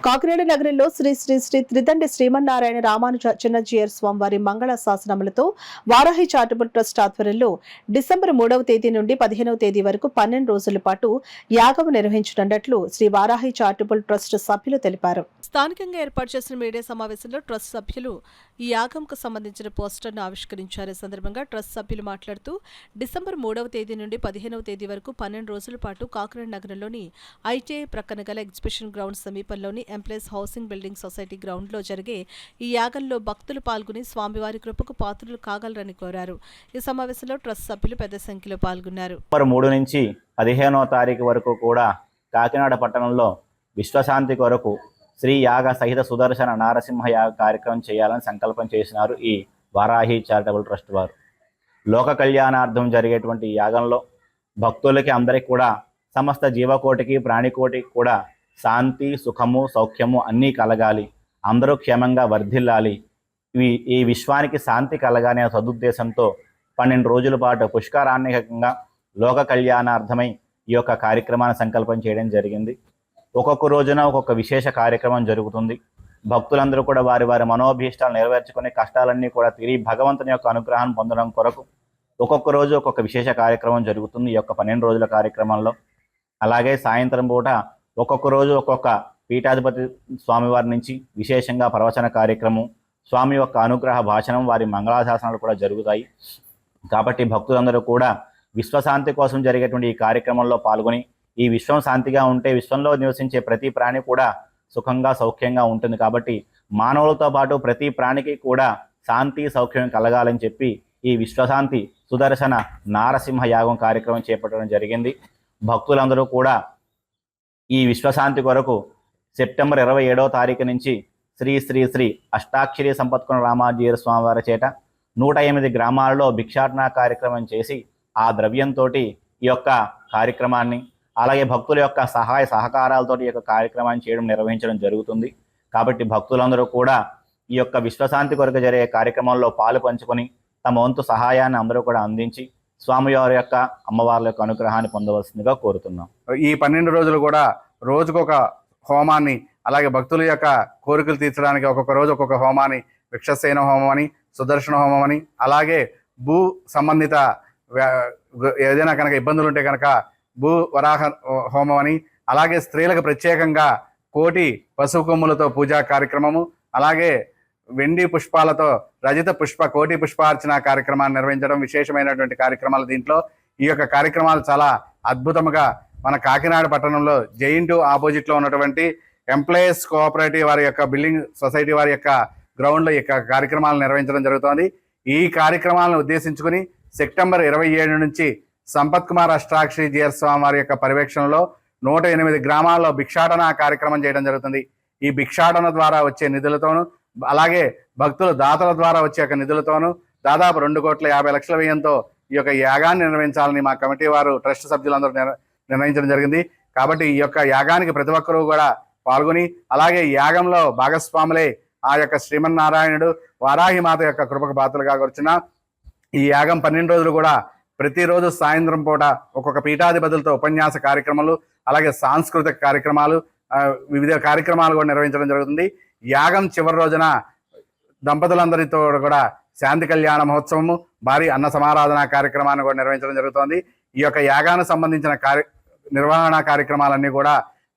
కాకినాడ నగరంలో శ్రీ శ్రీ శ్రీ త్రిదండి శ్రీమన్నారాయణ రామానుజ చిన్నజీయర్ స్వామివారి మంగళ శాసనములతో వారాహి చారిటబుల్ ట్రస్ట్ ఆధ్వర్యంలో డిసెంబర్ 3వ తేదీ నుండి 15వ తేదీ వరకు 12 రోజుల పాటు యాగం నిర్వహించనున్నట్లు శ్రీ వారాహి చారిటబుల్ ట్రస్ట్ సభ్యులు తెలిపారు. స్థానికంగా ఏర్పాటు చేసిన మీడియా సమావేశంలో ట్రస్ట్ సభ్యులు ఈ యాగంకు సంబంధించిన పోస్టర్ను ఆవిష్కరించారు. ఈ సందర్భంగా ట్రస్ట్ సభ్యులు మాట్లాడుతూ డిసెంబర్ 3వ తేదీ నుండి 15వ తేదీ వరకు 12 రోజుల పాటు కాకినాడ నగరంలోని ఐటీఐ ప్రక్కన గల ఎగ్జిబిషన్ గ్రౌండ్ సమీపంలోని ఎంప్లాయీస్ హౌసింగ్ బిల్డింగ్ సొసైటీ గ్రౌండ్లో జరిగే ఈ యాగంలో భక్తులు పాల్గొని స్వామివారి కృపకు పాత్రులు కాగలరని కోరారు. ఈ సమావేశంలో ట్రస్ట్ సభ్యులు పెద్ద సంఖ్యలో పాల్గొన్నారు. 3 నుంచి 15వ తారీఖు వరకు కూడా కాకినాడ పట్టణంలో విశ్వశాంతి కొరకు శ్రీ యాగ సహిత సుదర్శన నారసింహ యాగ కార్యక్రమం చేయాలని సంకల్పం చేసినారు ఈ వారాహి చారిటబుల్ ట్రస్ట్ వారు. లోక కళ్యాణార్థం జరిగేటువంటి యాగంలో భక్తులకి అందరికీ కూడా సమస్త జీవకోటికి ప్రాణికోటికి కూడా శాంతి, సుఖము, సౌఖ్యము అన్నీ కలగాలి, అందరూ క్షేమంగా వర్ధిల్లాలి, ఈ విశ్వానికి శాంతి కలగానే సదుద్దేశంతో 12 రోజుల పాటు పుష్కరాన్నికంగా లోక కళ్యాణార్థమై ఈ యొక్క కార్యక్రమాన్ని సంకల్పం చేయడం జరిగింది. ఒక్కొక్క రోజున ఒక్కొక్క విశేష కార్యక్రమం జరుగుతుంది. భక్తులందరూ కూడా వారి వారి మనోభీష్టాలు నెరవేర్చుకునే కష్టాలన్నీ కూడా తీరి భగవంతుని యొక్క అనుగ్రహాన్ని పొందడం కొరకు ఒక్కొక్క రోజు ఒక్కొక్క విశేష కార్యక్రమం జరుగుతుంది ఈ యొక్క 12 రోజుల కార్యక్రమంలో. అలాగే సాయంత్రం పూట ఒక్కొక్క రోజు ఒక్కొక్క పీఠాధిపతి స్వామివారి నుంచి విశేషంగా ప్రవచన కార్యక్రమం, స్వామి యొక్క అనుగ్రహ భాషణం, వారి మంగళాశాసనాలు కూడా జరుగుతాయి. కాబట్టి భక్తులందరూ కూడా విశ్వశాంతి కోసం జరిగేటువంటి ఈ కార్యక్రమంలో పాల్గొని ఈ విశ్వం శాంతిగా ఉంటే విశ్వంలో నివసించే ప్రతి ప్రాణి కూడా సుఖంగా సౌఖ్యంగా ఉంటుంది. కాబట్టి మానవులతో పాటు ప్రతి ప్రాణికి కూడా శాంతి సౌఖ్యం కలగాలని చెప్పి ఈ విశ్వశాంతి సుదర్శన నారసింహ యాగం కార్యక్రమం చేపట్టడం జరిగింది. భక్తులందరూ కూడా ఈ విశ్వశాంతి కొరకు సెప్టెంబర్ 27వ తారీఖు నుంచి శ్రీ శ్రీ శ్రీ అష్టాక్షరి సంపత్కున రామాజీర స్వామివారి చేట 108 గ్రామాలలో భిక్షాటన కార్యక్రమం చేసి ఆ ద్రవ్యంతో ఈ యొక్క కార్యక్రమాన్ని, అలాగే భక్తుల యొక్క సహాయ సహకారాలతో ఈ యొక్క కార్యక్రమాన్ని నిర్వహించడం జరుగుతుంది. కాబట్టి భక్తులందరూ కూడా ఈ యొక్క విశ్వశాంతి కొరకు జరిగే కార్యక్రమంలో పాలు పంచుకొని తమ వంతు సహాయాన్ని అందరూ కూడా అందించి స్వామివారి యొక్క అమ్మవారి యొక్క అనుగ్రహాన్ని పొందవలసిందిగా కోరుతున్నాం. ఈ 12 రోజులు కూడా రోజుకొక హోమాన్ని, అలాగే భక్తుల యొక్క కోరికలు తీర్చడానికి ఒక్కొక్క రోజు ఒక్కొక్క హోమాన్ని, వృక్షసేన హోమం అని, సుదర్శన హోమం అని, అలాగే భూ సంబంధిత ఏదైనా కనుక ఇబ్బందులు ఉంటే కనుక భూ వరాహ హోమం అని, అలాగే స్త్రీలకు ప్రత్యేకంగా కోటి పశువు కొమ్ములతో పూజా కార్యక్రమము, అలాగే వెండి పుష్పాలతో రజిత కోటి పుష్పార్చన కార్యక్రమాన్ని నిర్వహించడం విశేషమైనటువంటి కార్యక్రమాలు. దీంట్లో ఈ యొక్క కార్యక్రమాలు చాలా అద్భుతంగా మన కాకినాడ పట్టణంలో జైంటు ఆపోజిట్లో ఉన్నటువంటి ఎంప్లాయీస్ కోఆపరేటివ్ వారి యొక్క బిల్డింగ్ సొసైటీ వారి యొక్క గ్రౌండ్లో ఈ యొక్క కార్యక్రమాలు నిర్వహించడం జరుగుతోంది. ఈ కార్యక్రమాలను ఉద్దేశించుకుని సెప్టెంబర్ 27 నుంచి సంపత్ కుమార్ అష్టాక్షరి జీయర్ స్వామి వారి యొక్క పర్యవేక్షణలో 108 గ్రామాల్లో భిక్షాటన కార్యక్రమం చేయడం జరుగుతుంది. ఈ భిక్షాటన ద్వారా వచ్చే నిధులతోనూ, అలాగే భక్తుల దాతల ద్వారా వచ్చే నిధులతోనూ దాదాపు 2,50,00,000 వ్యయంతో ఈ యొక్క యాగాన్ని నిర్వహించాలని మా కమిటీ వారు ట్రస్ట్ సభ్యులందరూ నిర్ణయించడం జరిగింది. కాబట్టి ఈ యొక్క యాగానికి ప్రతి ఒక్కరూ కూడా పాల్గొని, అలాగే యాగంలో భాగస్వాములై ఆ యొక్క శ్రీమన్నారాయణుడు వారాహి మాత యొక్క కృపకు పాత్రలుగా కూర్చున్న ఈ యాగం 12 రోజులు కూడా ప్రతిరోజు సాయంత్రం పూట ఒక్కొక్క పీఠాధిపతులతో ఉపన్యాస కార్యక్రమాలు, అలాగే సాంస్కృతిక కార్యక్రమాలు, వివిధ కార్యక్రమాలు కూడా నిర్వహించడం జరుగుతుంది. యాగం చివరి రోజున దంపతులందరితో కూడా శాంతి కళ్యాణ మహోత్సవము, భారీ అన్న సమారాధన కార్యక్రమాన్ని కూడా నిర్వహించడం జరుగుతోంది. ఈ యొక్క యాగానికి సంబంధించిన నిర్వహణ కార్యక్రమాలన్నీ కూడా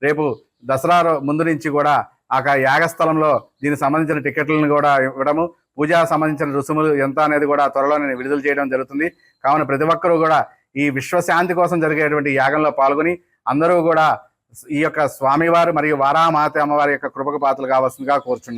రేపు దసరా ముందు నుంచి కూడా ఆ యాగస్థలంలో దీనికి సంబంధించిన టికెట్లను కూడా ఇవ్వడము, పూజా సంబంధించిన రుసుములు ఎంత అనేది కూడా త్వరలోనే విడుదల చేయడం జరుగుతుంది. కావున ప్రతి ఒక్కరూ కూడా ఈ విశ్వశాంతి కోసం జరిగేటువంటి యాగంలో పాల్గొని అందరూ కూడా ఈ యొక్క స్వామివారు మరియు వారామాత అమ్మవారి యొక్క కృపకు పాత్రలు కావాల్సిందిగా కోరుచున్నారు.